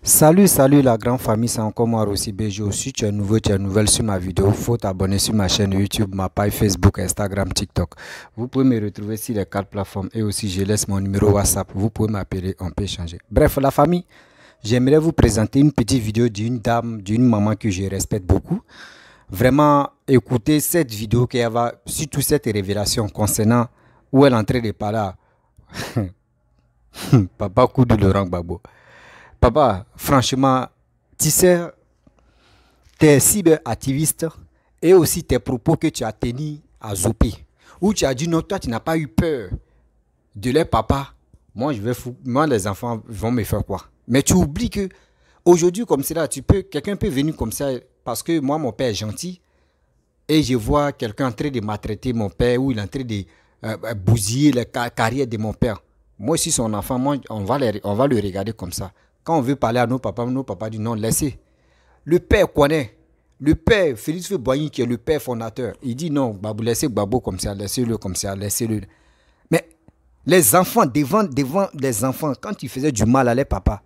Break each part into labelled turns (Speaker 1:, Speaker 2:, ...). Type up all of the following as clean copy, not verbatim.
Speaker 1: Salut la grande famille, c'est encore moi Rossi Bejo. Si tu es nouveau, tu es nouvelle sur ma vidéo, faut t'abonner sur ma chaîne YouTube, ma page Facebook, Instagram, TikTok. Vous pouvez me retrouver sur les 4 plateformes et aussi je laisse mon numéro WhatsApp. Vous pouvez m'appeler, on peut échanger. Bref, la famille, j'aimerais vous présenter une petite vidéo d'une dame, d'une maman que je respecte beaucoup. Vraiment, écoutez cette vidéo qui va, surtout cette révélation concernant où elle est en train de parler. Papa coup de Laurent Gbagbo. Papa, franchement, tu sais, tu es cyberactiviste et aussi tes propos que tu as tenus à Zopé, où tu as dit non, toi tu n'as pas eu peur de leur papa. Moi, moi les enfants vont me faire quoi? Mais tu oublies que aujourd'hui comme cela, quelqu'un peut venir comme ça parce que moi, mon père est gentil et je vois quelqu'un en train de maltraiter mon père ou il est en train de bousiller la carrière de mon père. Moi aussi, son enfant, moi, on va le regarder comme ça. Quand on veut parler à nos papas disent non, laissez. Le père connaît. Le père, Félix Boigny, qui est le père fondateur, il dit non, Babou, laissez Babou comme ça, laissez-le comme ça, laissez-le. Mais les enfants, devant les enfants, quand ils faisaient du mal à les papas,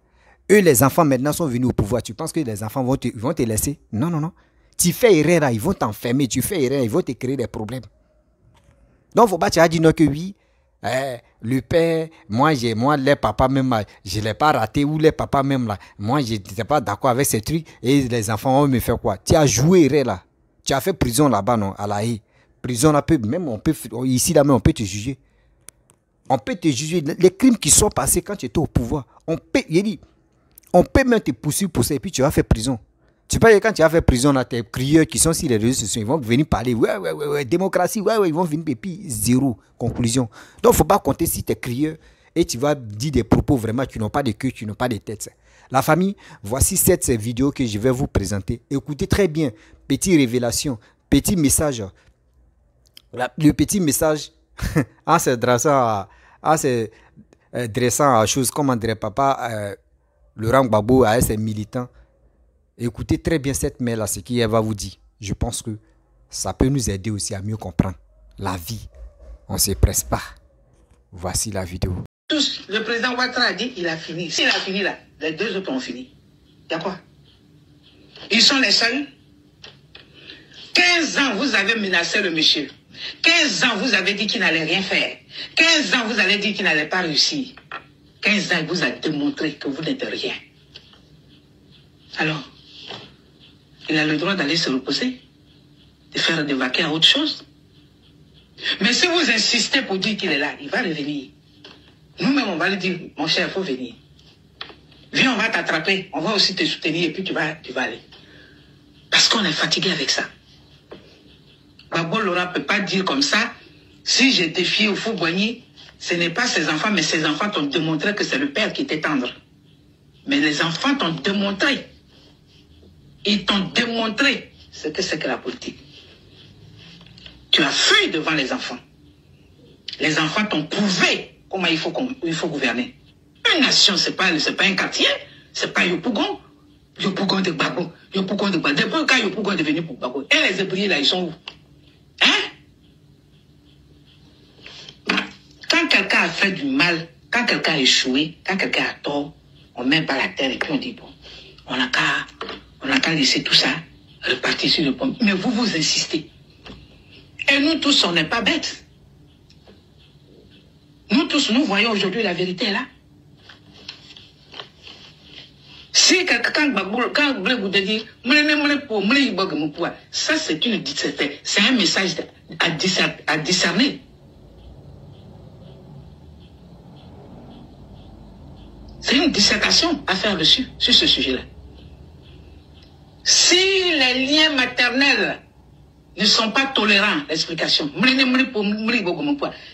Speaker 1: eux, les enfants maintenant sont venus au pouvoir. Tu penses que les enfants vont te laisser? Non, non, non. Tu fais erreur, ils vont t'enfermer. Tu fais erreur, ils vont te créer des problèmes. Donc, il ne faut pas te dire non que oui. Le père, moi, les papas même, je ne l'ai pas raté, ou les papas même là, moi, je n'étais pas d'accord avec ces trucs, et les enfants vont me faire quoi? Tu as joué là, tu as fait prison là-bas, non, à la haie. Prison là, ici là même, on peut te juger. On peut te juger. Les crimes qui sont passés quand tu étais au pouvoir, on peut même te poursuivre pour ça, et puis tu vas faire prison. Tu sais pas, quand tu as fait prison, là, tes crieurs qui sont sur les réseaux sociaux, ils vont venir parler, ouais, démocratie, ouais, ils vont venir, et puis zéro, conclusion. Donc, il ne faut pas compter si tes crieurs et tu vas dire des propos vraiment qui n'ont pas de queue, qui n'ont pas de tête. La famille, voici cette vidéo que je vais vous présenter. Écoutez très bien, petite révélation, petit message. Le petit message, en se dressant à chose, comme on dirait papa, Laurent Gbagbo à ses militants. Écoutez très bien cette mère-là, ce qu'elle va vous dire. Je pense que ça peut nous aider aussi à mieux comprendre la vie. On ne se presse pas. Voici la vidéo.
Speaker 2: Tous, le président Ouattara a dit qu'il a fini. S'il a fini là, les deux autres ont fini. Il y a quoi? Ils sont les seuls. 15 ans, vous avez menacé le monsieur. 15 ans, vous avez dit qu'il n'allait rien faire. 15 ans, vous avez dit qu'il n'allait pas réussir. 15 ans, il vous a démontré que vous n'êtes rien. Alors, il a le droit d'aller se reposer, de faire des vaquets à autre chose. Mais si vous insistez pour dire qu'il est là, il va revenir. Nous-mêmes, on va lui dire, mon cher, il faut venir. Viens, on va t'attraper, on va aussi te soutenir et puis tu vas aller. Parce qu'on est fatigué avec ça. Gbagbo Laurent ne peut pas dire comme ça, si j'ai défié au faux Boigny, ce n'est pas ses enfants, mais ses enfants t'ont démontré que c'est le père qui était tendre. Mais les enfants t'ont démontré. Ils t'ont démontré ce que c'est que la politique. Tu as fui devant les enfants. Les enfants t'ont prouvé comment il faut gouverner. Une nation, ce n'est pas un quartier, ce n'est pas Yopougon. Yopougon de Gbagbo. Yopougon de Gbagbo. Depuis quand Yopougon est venu pour Gbagbo? Et les ébrouillés là, ils sont où? Hein? Quand quelqu'un a fait du mal, quand quelqu'un a échoué, quand quelqu'un a tort, on met pas la terre et puis on dit bon, on n'a qu'à laisser tout ça repartir sur le pont. Mais vous insistez. Et nous tous, on n'est pas bêtes. Nous tous, nous voyons aujourd'hui la vérité est là. Si quelqu'un, quand vous dit, ça c'est un message à discerner. C'est une dissertation à faire dessus, sur ce sujet-là. Si les liens maternels ne sont pas tolérants, l'explication.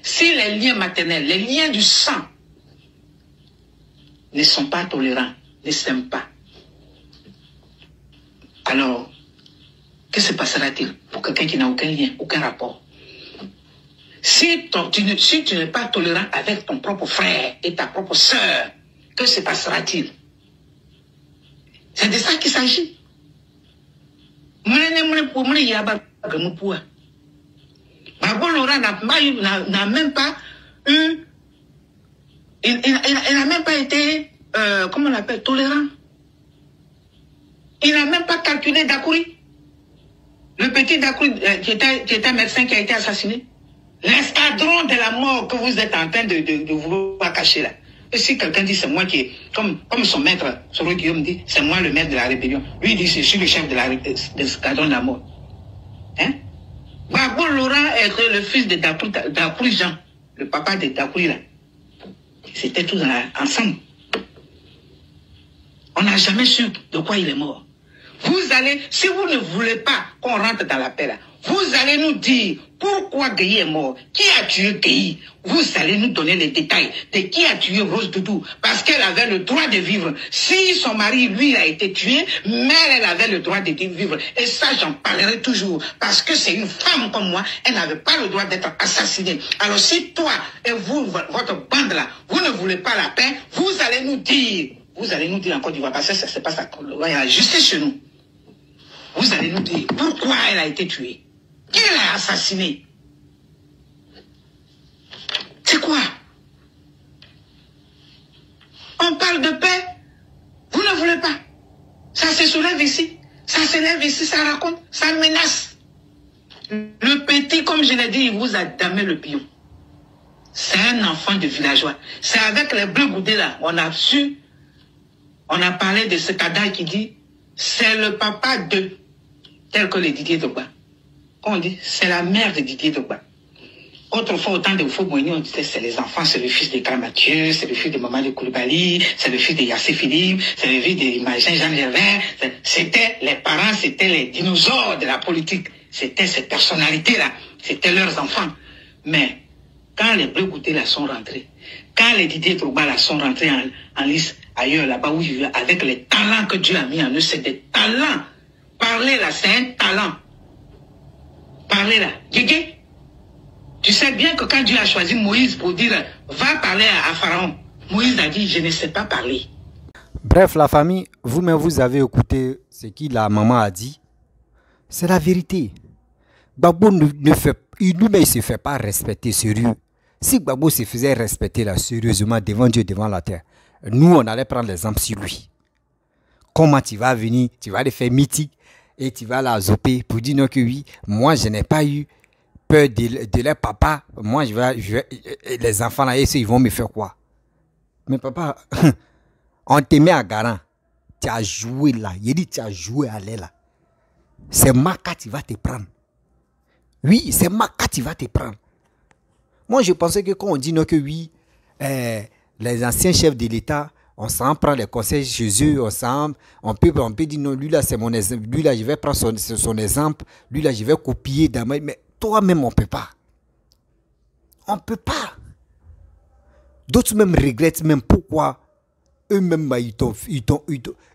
Speaker 2: Si les liens maternels, les liens du sang ne sont pas tolérants, ne s'aiment pas, alors, que se passera-t-il pour quelqu'un qui n'a aucun lien, aucun rapport? Si tu n'es pas tolérant avec ton propre frère et ta propre sœur, que se passera-t-il? C'est de ça qu'il s'agit. Gbagbo Laurent n'a même pas eu, il n'a même pas été, comment on l'appelle, tolérant. Il n'a même pas calculé Dakouri. Le petit Dakouri qui était médecin qui a été assassiné. L'escadron de la mort que vous êtes en train de vouloir cacher là. Et si quelqu'un dit c'est moi qui est, comme son maître, Soro Guillaume dit, c'est moi le maître de la rébellion. Lui il dit, je suis le chef de l'escadron de la mort. Hein? Babou Laurent est le fils de Dakouri Jean, le papa de Dakouri là. C'était tous ensemble. On n'a jamais su de quoi il est mort. Vous allez, si vous ne voulez pas qu'on rentre dans la paix là, vous allez nous dire pourquoi Gueye est mort, qui a tué Gueye. Vous allez nous donner les détails de qui a tué Rose Doudou, parce qu'elle avait le droit de vivre. Si son mari, lui, a été tué, mais elle avait le droit de vivre. Et ça, j'en parlerai toujours, parce que c'est une femme comme moi, elle n'avait pas le droit d'être assassinée. Alors si toi et vous, votre bande là, vous ne voulez pas la paix, vous allez nous dire en Côte d'Ivoire, parce que ça se passe à Côte d'Ivoire, il y a la justice chez nous. Vous allez nous dire pourquoi elle a été tuée. Qui l'a assassinée? C'est quoi? On parle de paix. Vous ne voulez pas. Ça se soulève ici. Ça se lève ici, ça raconte, ça menace. Le petit, comme je l'ai dit, il vous a damé le pion. C'est un enfant de villageois. C'est avec les bleus goudés là, on a parlé de ce cadavre qui dit, c'est le papa de, tel que le Didier Drogba. On dit, c'est la mère de Didier Drogba. Autrefois, autant de faux moyens, on disait, c'est les enfants, c'est le fils de Grand Mathieu, c'est le fils de Mamadou Koulibaly, c'est le fils de Yassé Philippe, c'est le fils de Jean Gervais. C'était les parents, c'était les dinosaures de la politique. C'était ces personnalités-là. C'était leurs enfants. Mais, quand les bleus goûtés là sont rentrés, quand les Didier Drogba là sont rentrés en lice ailleurs, là-bas où je vis, avec les talents que Dieu a mis en eux, c'est des talents. Parler là, c'est un talent. Parler là. Guégué, tu sais bien que quand Dieu a choisi Moïse pour dire va parler à Pharaon, Moïse a dit je ne sais pas parler.
Speaker 1: Bref, la famille, vous-même vous avez écouté ce que la maman a dit. C'est la vérité. Gbagbo ne fait, lui-même il se fait pas respecter sérieux. Si Gbagbo se faisait respecter là sérieusement devant Dieu, devant la terre, nous on allait prendre l'exemple sur lui. Comment tu vas venir, tu vas aller faire mythique et tu vas la zoper pour dire non que oui, moi je n'ai pas eu peur de leur papa. Moi je vais les enfants là, ils vont me faire quoi? Mais papa, on te met à garant. Tu as joué là, il dit tu as joué à l'aile là. C'est Maka qui va te prendre. Oui, c'est Maka qui va te prendre. Moi je pensais que quand on dit non que oui, les anciens chefs de l'État, on s'en prend les conseils chez eux, on peut dire non, lui là c'est mon exemple, lui là je vais prendre son exemple, lui là je vais copier dans ma... Mais toi-même on peut pas. On peut pas. D'autres même regrettent même pourquoi eux-mêmes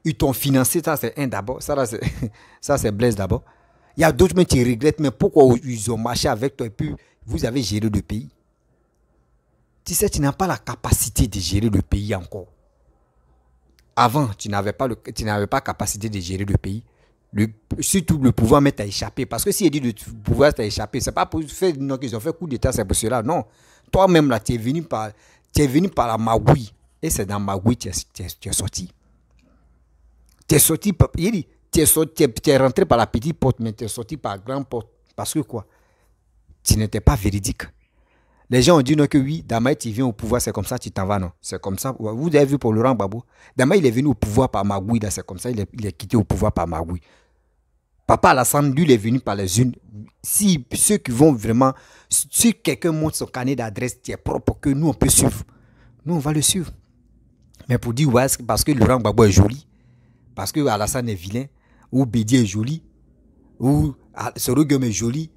Speaker 1: ils t'ont financé, ça c'est un d'abord, ça c'est Blaise d'abord. Il y a d'autres même qui regrettent même pourquoi ils ont marché avec toi et puis vous avez géré le pays. Tu sais, tu n'as pas la capacité de gérer le pays encore. Avant, tu n'avais pas la capacité de gérer le pays. Surtout le pouvoir mais t'as échappé. Parce que si il dit le pouvoir t'a échappé, c'est pas pour faire non, qu'ils ont fait coup d'état, c'est pour cela. Non. Toi-même là, tu es venu par la magouille. Et c'est dans magouille que tu es sorti. Tu es sorti, il dit, tu es rentré par la petite porte, mais tu es sorti par la grande porte. Parce que quoi? Tu n'étais pas véridique. Les gens ont dit non que oui, Damaï, tu viens au pouvoir, c'est comme ça, tu t'en vas, non. C'est comme ça. Vous avez vu pour Laurent Gbagbo. Damaï, il est venu au pouvoir par magouille, c'est comme ça, il est quitté au pouvoir par magouille. Papa Alassane, lui, il est venu par les unes. Si ceux qui vont vraiment, si quelqu'un montre son carnet d'adresse qui est propre, que nous, on peut suivre, nous, on va le suivre. Mais pour dire, ouais, parce que Laurent Gbagbo est joli, parce que Alassane est vilain, ou Bédi est joli, ou Soro Guillaume est joli,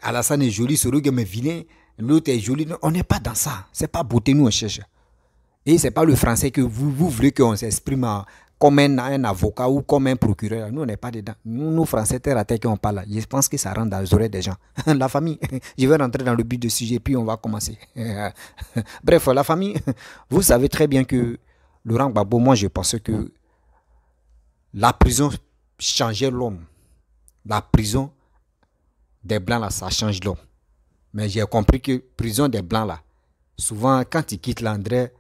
Speaker 1: Alassane est joli, Soro Guillaume est vilain, l'autre est joli. On n'est pas dans ça. C'est pas beauté, nous on cherche. Et c'est pas le français que vous voulez qu'on s'exprime comme un avocat ou comme un procureur. Nous on n'est pas dedans. Nous français terre à terre qu'on parle là. Je pense que ça rentre dans les oreilles des gens. La famille, je vais rentrer dans le but de sujet puis on va commencer. Bref, la famille, vous savez très bien que Laurent Gbagbo, moi je pense que la prison changeait l'homme. La prison des blancs là, ça change l'homme. Mais j'ai compris que prison des blancs là, souvent quand ils quittent l'André,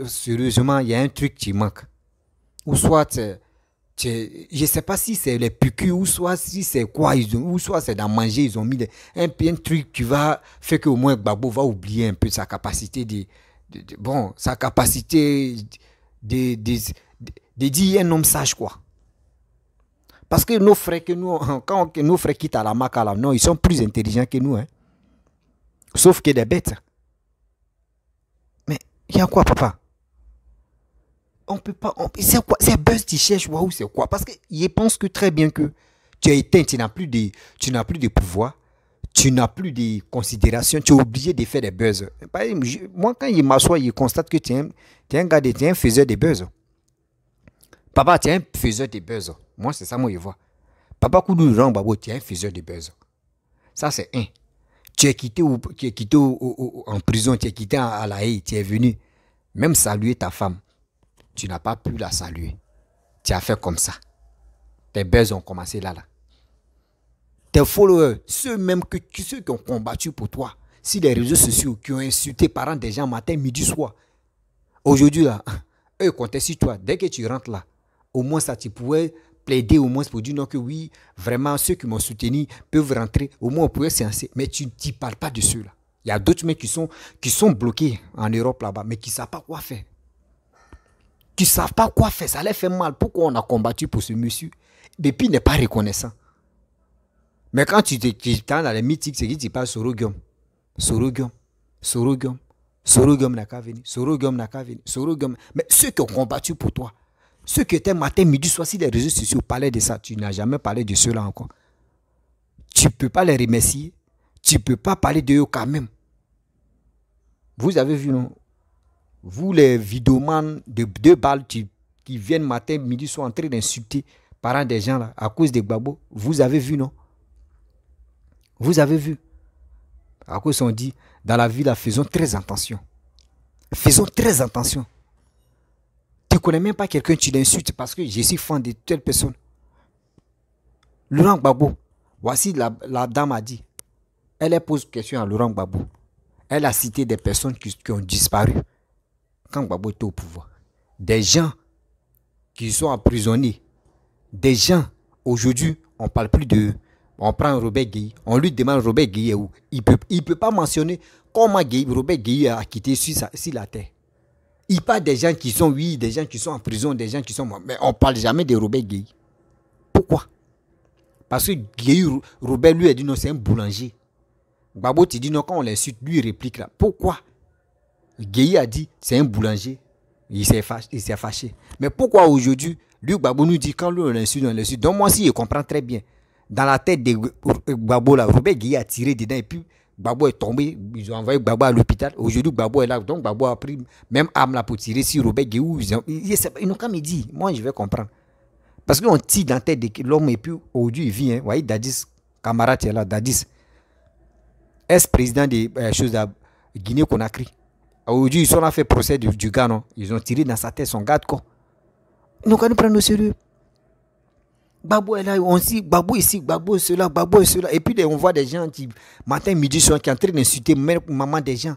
Speaker 1: sérieusement, il y a un truc qui manque. Ou soit Je ne sais pas si c'est les piqûres ou soit si c'est quoi, ou soit c'est dans manger, ils ont mis un truc qui va faire qu'au moins Gbagbo va oublier un peu sa capacité bon, sa capacité de dire un homme sage, quoi. Parce que nos frères, quand nos frères quittent à la Maka, là, non, ils sont plus intelligents que nous, hein. Sauf que des bêtes. Mais il y a quoi, papa? On peut pas. C'est quoi? C'est buzz tu cherches ou c'est quoi? Parce qu'ils pensent que très bien que tu es éteint, tu n'as plus de pouvoir, tu n'as plus de considération, tu es obligé de faire des buzz. Moi, quand il m'assoit, il constate que tu es un gars, tu es un faiseur de buzz. Papa, tu es un faiseur de buzz. Moi, c'est ça, moi, je vois. Papa Koudou Rang-Gbagbo, tu es un faiseur de buzz. Ça, c'est un. Tu es quitté en prison, tu es quitté à La Haye, tu es venu même saluer ta femme. Tu n'as pas pu la saluer. Tu as fait comme ça. Tes buzz ont commencé là. Tes followers, ceux qui ont combattu pour toi, si les réseaux sociaux qui ont insulté parents des gens matin, midi, soir, aujourd'hui, là, eux comptaient sur toi. Dès que tu rentres là, au moins ça, tu pouvais plaider au moins pour dire non que oui, vraiment, ceux qui m'ont soutenu peuvent rentrer. Au moins, on pouvait séancer. Mais tu ne parles pas de ceux-là. Il y a d'autres mecs qui sont bloqués en Europe là-bas, mais qui ne savent pas quoi faire. Qui ne savent pas quoi faire. Ça leur fait mal. Pourquoi on a combattu pour ce monsieur? Et puis, il n'est pas reconnaissant. Mais quand tu es dans les mythiques, c'est que tu parles Sorogium. Sorogium. Sorogium. Sorogium n'a qu'à venir. Sorogium n'a qu'à venir. Sorogium. Mais ceux qui ont combattu pour toi, ceux qui étaient matin, midi, soir, si les réseaux sociaux parlaient de ça, tu n'as jamais parlé de ceux-là encore. Tu ne peux pas les remercier. Tu ne peux pas parler d'eux quand même. Vous avez vu, non? Vous, les vidéomans de 2 balles qui viennent matin, midi, soir en train d'insulter parents des gens là, à cause des Gbagbo, vous avez vu, non? Vous avez vu? À cause on dit, dans la vie, là, faisons très attention. Faisons très attention. Tu ne connais même pas quelqu'un, tu l'insultes parce que je suis fan de telle personne. Laurent Gbagbo, voici la dame a dit. Elle pose question à Laurent Gbagbo. Elle a cité des personnes qui ont disparu quand Gbagbo était au pouvoir. Des gens qui sont emprisonnés. Des gens, aujourd'hui, on ne parle plus d'eux. On prend Robert Gueye, on lui demande Robert Gueye où. Il peut pas mentionner comment Robert Gueye a quitté sur la terre. Il parle des gens qui sont, oui, des gens qui sont en prison, des gens qui sont morts. Mais on ne parle jamais de Robert Gueye. Pourquoi? Parce que Gueye, Robert lui a dit non, c'est un boulanger. Gbagbo te dit non, quand on l'insulte, lui il réplique là. Pourquoi? Gueye a dit c'est un boulanger. Il s'est fâché. Mais pourquoi aujourd'hui, lui Gbagbo nous dit quand lui on l'insulte. Donc moi aussi je comprends très bien. Dans la tête de Gbagbo là, Robert Gueye a tiré dedans et puis Gbagbo est tombé. Ils ont envoyé Gbagbo à l'hôpital. Aujourd'hui Gbagbo est là. Donc Gbagbo a pris même arme là pour tirer sur Robert Gueye. Ils n'ont qu'à me dire. Moi je vais comprendre. Parce qu'on tire dans la tête de l'homme et puis aujourd'hui il vit. Vous voyez Dadis, camarade là, Dadis. Ex-président des choses de Guinée-Conakry. Aujourd'hui, ils ont fait procès du gars, non? Ils ont tiré dans sa tête son garde corps. Nous allons prendre au sérieux. Gbagbo est là, on dit Gbagbo ici, Gbagbo cela, Gbagbo cela. Et puis on voit des gens qui, matin, midi, soir, qui sont en train d'insulter maman des gens,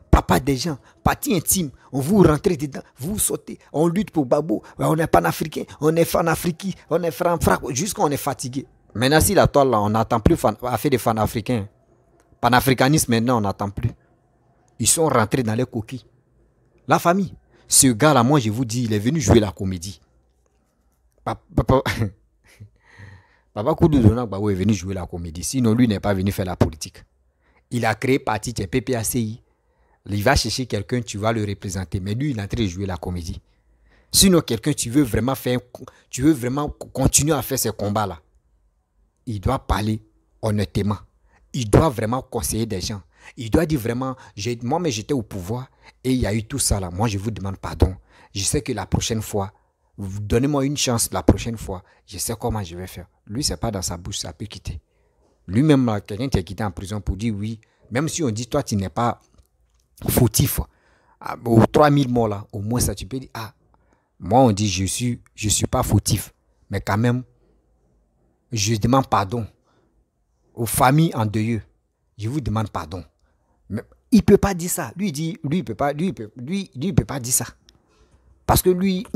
Speaker 1: papa des gens, partie intime. On vous rentrez dedans, vous sautez, on lutte pour Gbagbo. On est panafricain, on est fanafricain, on est franc, jusqu'à on est fatigué. Maintenant, si la toile là, on n'attend plus à faire des panafricains. Panafricanisme, maintenant, on n'attend plus. Ils sont rentrés dans les coquilles. La famille. Ce gars-là, moi, je vous dis, il est venu jouer la comédie. Papa Koudou Gbagbo est venu jouer la comédie. Sinon, lui n'est pas venu faire la politique. Il a créé parti, c'est PPACI. Il va chercher quelqu'un, tu vas le représenter. Mais lui, il est en train de jouer la comédie. Sinon, quelqu'un, tu veux vraiment continuer à faire ces combats-là. Il doit parler honnêtement. Il doit vraiment conseiller des gens. Il doit dire vraiment, moi, mais j'étais au pouvoir et il y a eu tout ça là. Moi, je vous demande pardon. Je sais que la prochaine fois, donnez-moi une chance la prochaine fois. Je sais comment je vais faire. Lui, c'est pas dans sa bouche, ça peut quitter. Lui-même, quelqu'un qui est quitté en prison pour dire oui, même si on dit toi, tu n'es pas fautif, aux 3000 morts là, au moins ça, tu peux dire, ah, moi, on dit je suis pas fautif, mais quand même, je demande pardon aux familles endeuillées. Je vous demande pardon. Mais il ne peut pas dire ça. Lui, il peut pas dire ça. Parce que lui,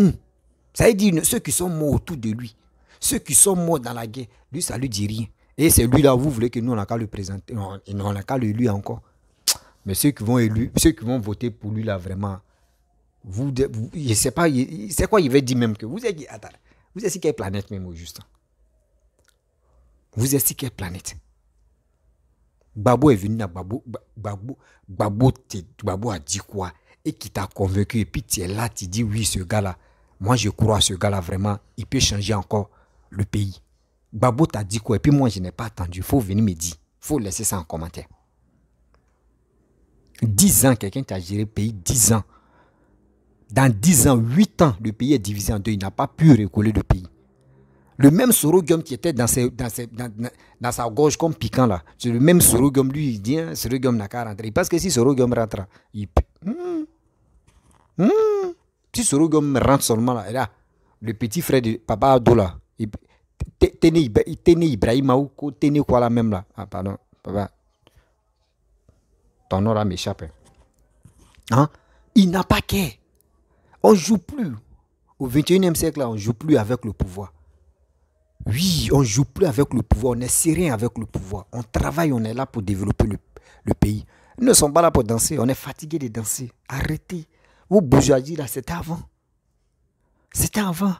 Speaker 1: Ça veut dire ceux qui sont morts autour de lui, ceux qui sont morts dans la guerre, lui, ça lui dit rien. Et c'est lui là, vous voulez que nous, on n'a qu'à le présenter, on n'a qu'à le lui encore. Mais ceux qui vont voter pour lui là, vraiment, je ne sais pas, c'est quoi il va dire même que vous êtes, attends, vous êtes sur quelle planète même au juste? Vous êtes sur quelle planète? Gbagbo est venu là, Gbagbo a dit quoi? Et qui t'a convaincu, et puis tu es là, tu dis oui, ce gars-là, moi je crois à ce gars-là vraiment, il peut changer encore le pays. Gbagbo t'a dit quoi? Et puis moi je n'ai pas attendu, il faut venir me dire, il faut laisser ça en commentaire. 10 ans, quelqu'un qui a géré le pays, 10 ans. Dans 10 ans, 8 ans, le pays est divisé en deux, il n'a pas pu recoller le pays. Le même Sorogum qui était dans sa gorge comme piquant là, c'est le même Sorogum, lui il dit, hein, Sorogum n'a qu'à rentrer. Parce que si Sorogum rentre, si Sorogum rentre seulement là, le petit frère de Papa Ado là, Tene Ibrahima ou Tene quoi là même là. Ah pardon, papa. Ton nom là m'échappe. Hein? Il n'a pas qu'à. On ne joue plus. Au 21e siècle là, on ne joue plus avec le pouvoir. Oui, on ne joue plus avec le pouvoir, on est serein avec le pouvoir. On travaille, on est là pour développer le pays. Nous ne sommes pas là pour danser, on est fatigué de danser. Arrêtez. Vos bourgeoisie là, c'était avant. C'était avant.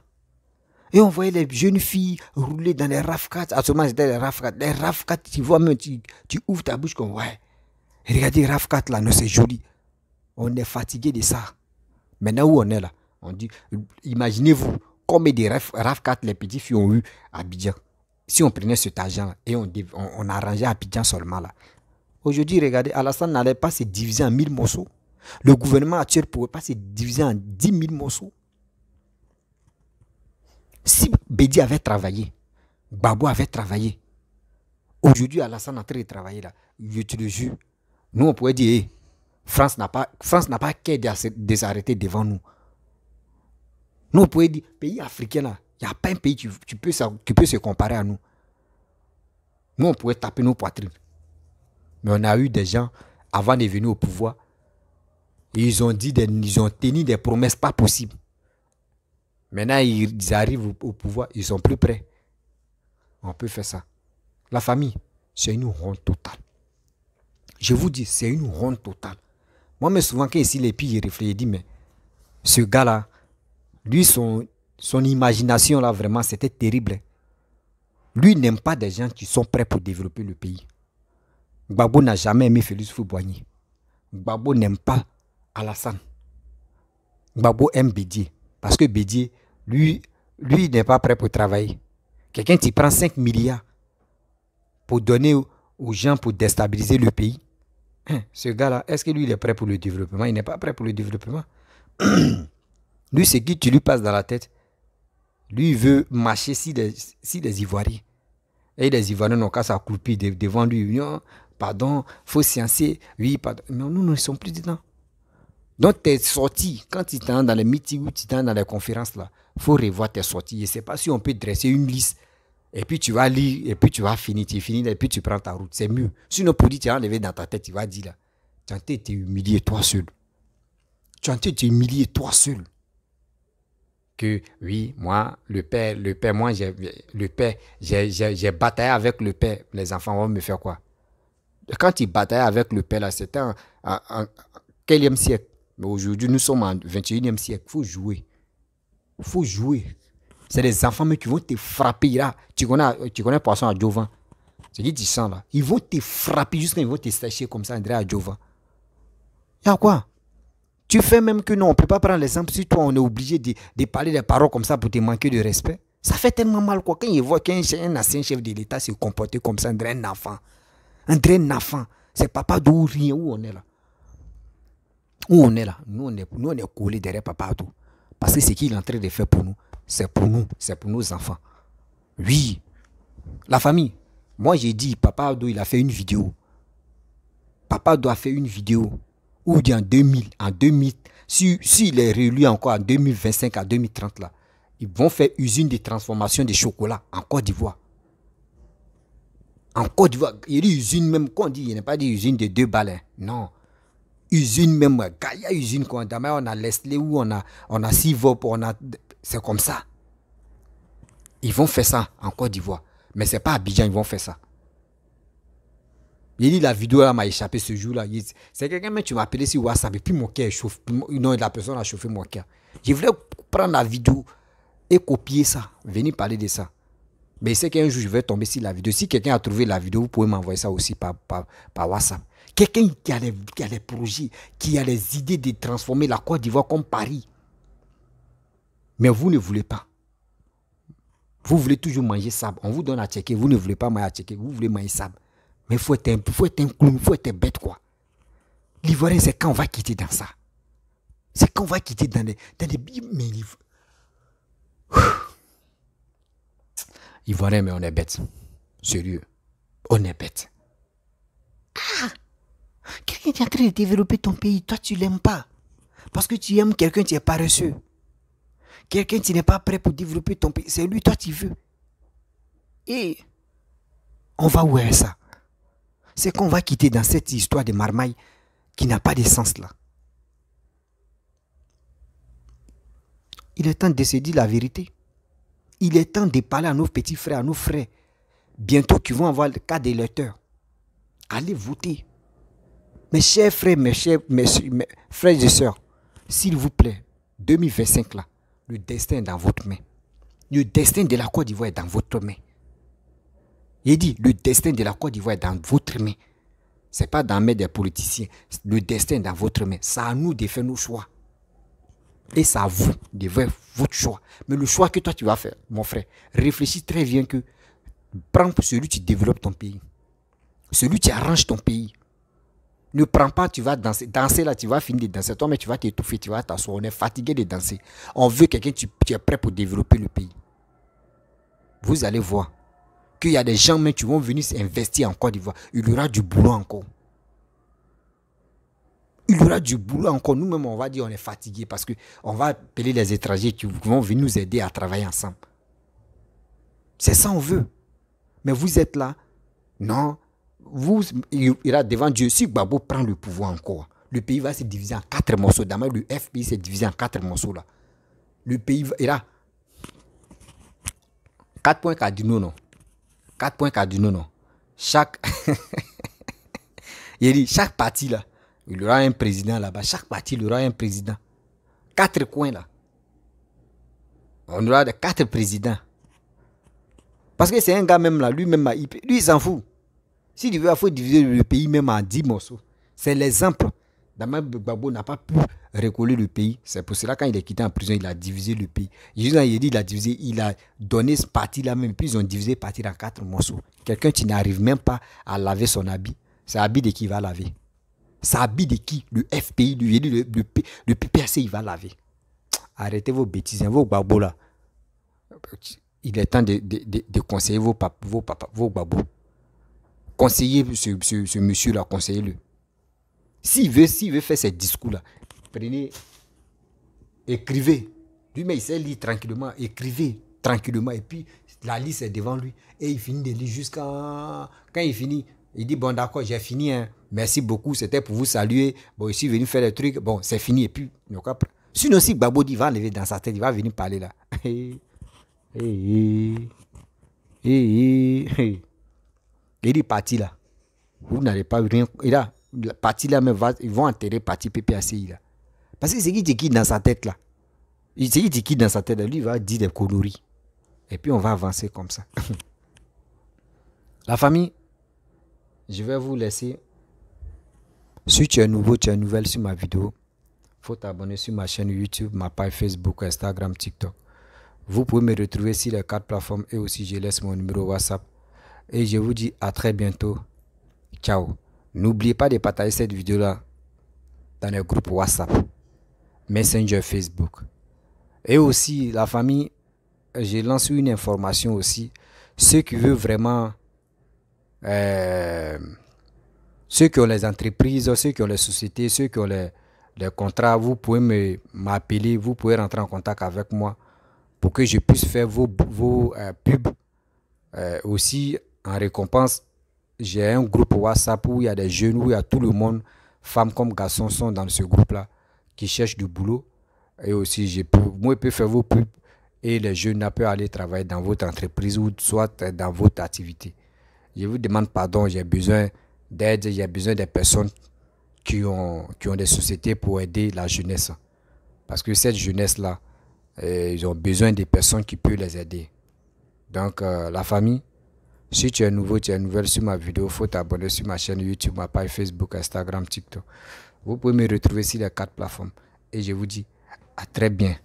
Speaker 1: Et on voyait les jeunes filles rouler dans les RAV4. À ce moment, c'était les RAV4. Les RAV4, tu vois même, tu ouvres ta bouche comme, ouais. Et regardez, RAV4 là, non, c'est joli. On est fatigué de ça. Maintenant, où on est là? On dit, imaginez-vous, combien de RAV4 les petits filles ont eu à Abidjan. Si on prenait cet argent et on arrangeait Abidjan seulement là. Aujourd'hui, regardez, Alassane n'allait pas se diviser en 1000 morceaux. Le gouvernement actuel ne pouvait pas se diviser en 10 000 morceaux. Si Bédi avait travaillé, Gbagbo avait travaillé, aujourd'hui Alassane est en train de travailler là, je te le jure, nous on pourrait dire, hey, France n'a pas qu'à de s'arrêter devant nous. Nous on pourrait dire, pays africain là, il n'y a pas un pays qui peut se comparer à nous. Nous on pourrait taper nos poitrines. Mais on a eu des gens, avant de venir au pouvoir, ils ont tenu des promesses pas possibles. Maintenant, ils arrivent au pouvoir, ils sont plus près. On peut faire ça. La famille, c'est une honte totale. Je vous dis, c'est une honte totale. Moi, mais souvent, quand ici les filles réfléchissent, je dis, mais ce gars-là, lui, son imagination, là, vraiment, c'était terrible. Lui, il n'aime pas des gens qui sont prêts pour développer le pays. Gbagbo n'a jamais aimé Félix Houphouët-Boigny. Gbagbo n'aime pas Alassane. Gbagbo aime Bédié. Parce que Bédié, lui n'est pas prêt pour travailler. Quelqu'un qui prend 5 milliards pour donner aux gens pour déstabiliser le pays. Ce gars-là, est-ce que lui, il est prêt pour le développement? Il n'est pas prêt pour le développement. Lui, c'est qui tu lui passes dans la tête. Lui, il veut marcher si des Ivoiriens. Et les Ivoiriens n'ont qu'à s'accroupir devant lui. Non, pardon, il faut sciencer. Oui, pardon. Mais nous ne sommes plus dedans. Donc, tes sorties, quand tu t'es dans les meetings ou tu t'es dans les conférences, là, il faut revoir tes sorties. Je ne sais pas si on peut dresser une liste, et puis tu vas lire, et puis tu vas finir, et puis tu prends ta route. C'est mieux. Sinon, pour dire, tu vas enlever dans ta tête, tu vas dire là, tu as été humilié toi seul. Tu as été humilié toi seul. Que oui, moi, le père, moi, j'ai bataillé avec le père. Les enfants vont me faire quoi? Quand tu batailles avec le père, là, c'était en quel siècle? Mais aujourd'hui, nous sommes en 21e siècle. Il faut jouer. Il faut jouer. C'est des enfants mais qui vont te frapper là. Tu connais Poisson à Jovan. C'est qui tu sens là. Ils vont te frapper jusqu'à ils vont te sécher comme ça, André à Jovan. Il y a quoi? Tu fais même que non, on ne peut pas prendre l'exemple si toi on est obligé de parler des paroles comme ça pour te manquer de respect. Ça fait tellement mal quoi. Quand il voit qu'un ancien chef de l'État se comporter comme ça, André un enfant. André un enfant. C'est papa d'où rien où on est là. Où on est là, nous on est collés derrière Papa Ado. Parce que ce qu'il est en train de faire pour nous, c'est pour nous, c'est pour nos enfants. Oui, la famille. Moi j'ai dit, Papa Ado il a fait une vidéo. Papa Ado a fait une vidéo où il dit en 2000, s'il est réélu encore en 2025 à 2030 là, ils vont faire usine de transformation de chocolat en Côte d'Ivoire. En Côte d'Ivoire, il y a une usine même, qu'on dit, il n'y a pas d'usine de 2 balles, hein. Non. Usine même, Gaïa usine, on a Nestlé, où on a Sivop, C'est comme ça. Ils vont faire ça en Côte d'Ivoire. Mais ce n'est pas à Abidjan, ils vont faire ça. Il dit la vidéo là m'a échappé ce jour-là. C'est quelqu'un, mais tu m'as appelé sur WhatsApp et puis mon cœur chauffe. Non, la personne a chauffé mon cœur. Je voulais prendre la vidéo et copier ça. Venir parler de ça. Mais c'est qu'un jour je vais tomber sur la vidéo. Si quelqu'un a trouvé la vidéo, vous pouvez m'envoyer ça aussi par WhatsApp. Quelqu'un qui a les projets, qui a les idées de transformer la Côte d'Ivoire comme Paris. Mais vous ne voulez pas. Vous voulez toujours manger sable. On vous donne à checker. Vous ne voulez pas manger à checker. Vous voulez manger sable. Mais il faut être un clown, il faut être bête quoi. L'Ivoirien, c'est quand on va quitter dans ça. C'est quand on va quitter dans des mais Ivoirien, mais on est bête. Sérieux. On est bête. Ah! Quelqu'un qui est en train de développer ton pays, toi tu l'aimes pas. Parce que tu aimes quelqu'un qui est paresseux. Quelqu'un qui n'est pas prêt pour développer ton pays. C'est lui, toi tu veux. Et on va où est ça? C'est qu'on va quitter dans cette histoire de marmaille qui n'a pas de sens là. Il est temps de se dire la vérité. Il est temps de parler à nos petits frères, à nos frères. Bientôt qui vont avoir le cas des électeurs. Allez voter. Mes chers frères, mes frères et sœurs, s'il vous plaît, 2025 là, le destin est dans votre main. Le destin de la Côte d'Ivoire est dans votre main. Il dit, le destin de la Côte d'Ivoire est dans votre main. Ce n'est pas dans la main des politiciens. Le destin est dans votre main. C'est à nous de faire nos choix. Et c'est à vous de faire votre choix. Mais le choix que toi tu vas faire, mon frère, réfléchis très bien que prends celui qui développe ton pays. Celui qui arrange ton pays. Ne prends pas, tu vas danser. Danser là, tu vas finir de danser. Toi, mais tu vas t'étouffer, tu vas t'asseoir. On est fatigué de danser. On veut quelqu'un qui est prêt pour développer le pays. Vous allez voir qu'il y a des gens même qui vont venir investir en Côte d'Ivoire. Il y aura du boulot encore. Il y aura du boulot encore. Nous-mêmes, on va dire on est fatigué parce qu'on va appeler les étrangers qui vont venir nous aider à travailler ensemble. C'est ça on veut. Mais vous êtes là. Non. Vous, il ira devant Dieu. Si Gbagbo prend le pouvoir encore, le pays va se diviser en 4 morceaux. D'abord, le FPI s'est divisé en 4 morceaux là. Le pays ira 4 points cardinaux, non. 4 points cardinaux, non. Chaque il dit chaque parti là, il y aura un président là-bas. Chaque parti, il y aura un président. 4 coins là. On aura 4 présidents. Parce que c'est un gars même là, lui-même, lui il s'en fout. S'il veut, il faut diviser le pays même en 10 morceaux. C'est l'exemple. Damien Gbagbo n'a pas pu recoller le pays. C'est pour cela quand il est quitté en prison, il a divisé le pays. Il a divisé, il a donné ce parti-là même. Puis ils ont divisé le parti en 4 morceaux. Quelqu'un qui n'arrive même pas à laver son habit. C'est l'habit de qui il va laver. C'est l'habit de qui? Le FPI, le PPRC, il va laver. Arrêtez vos bêtises, vos Gbagbo là. Il est temps de conseiller vos Gbagbo. Conseillez ce monsieur-là, conseillez-le. S'il veut faire ces discours-là, prenez, écrivez. Lui, mais il sait lire tranquillement, écrivez tranquillement. Et puis, la liste est devant lui. Et il finit de lire jusqu'à... Quand il finit, il dit, bon d'accord, j'ai fini. Hein. Merci beaucoup, c'était pour vous saluer. Bon, je suis venu faire des trucs. Bon, c'est fini. Et puis, sinon, si Gbagbo dit, il va enlever dans sa tête, il va venir parler là. Il dit parti là. Vous n'allez pas rien. Il a parti là, mais ils vont enterrer parti PPACI là. Parce que c'est qui dit dans sa tête là. C'est qui dit dans sa tête là. Lui il va dire des conneries. Et puis on va avancer comme ça. La famille, je vais vous laisser. Si tu es nouveau, tu es nouvelle sur ma vidéo, il faut t'abonner sur ma chaîne YouTube, ma page Facebook, Instagram, TikTok. Vous pouvez me retrouver sur les 4 plateformes et aussi je laisse mon numéro WhatsApp. Et je vous dis à très bientôt. Ciao. N'oubliez pas de partager cette vidéo-là dans les groupes WhatsApp, Messenger, Facebook. Et aussi, la famille, j'ai lancé une information aussi. Ceux qui veulent vraiment... ceux qui ont les entreprises, ceux qui ont les sociétés, ceux qui ont les contrats, vous pouvez m'appeler, vous pouvez rentrer en contact avec moi pour que je puisse faire vos pubs. Aussi, en récompense, j'ai un groupe WhatsApp où il y a des jeunes, où il y a tout le monde, femmes comme garçons, sont dans ce groupe-là, qui cherchent du boulot. Et aussi, moi, je peux faire vos pubs. et les jeunes peuvent aller travailler dans votre entreprise ou soit dans votre activité. Je vous demande pardon, j'ai besoin d'aide, j'ai besoin des personnes qui ont des sociétés pour aider la jeunesse. Parce que cette jeunesse-là, ils ont besoin des personnes qui peuvent les aider. Donc, la famille, si tu es nouveau, tu es nouvelle sur ma vidéo, il faut t'abonner sur ma chaîne YouTube, ma page Facebook, Instagram, TikTok. Vous pouvez me retrouver sur les 4 plateformes. Et je vous dis à très bien.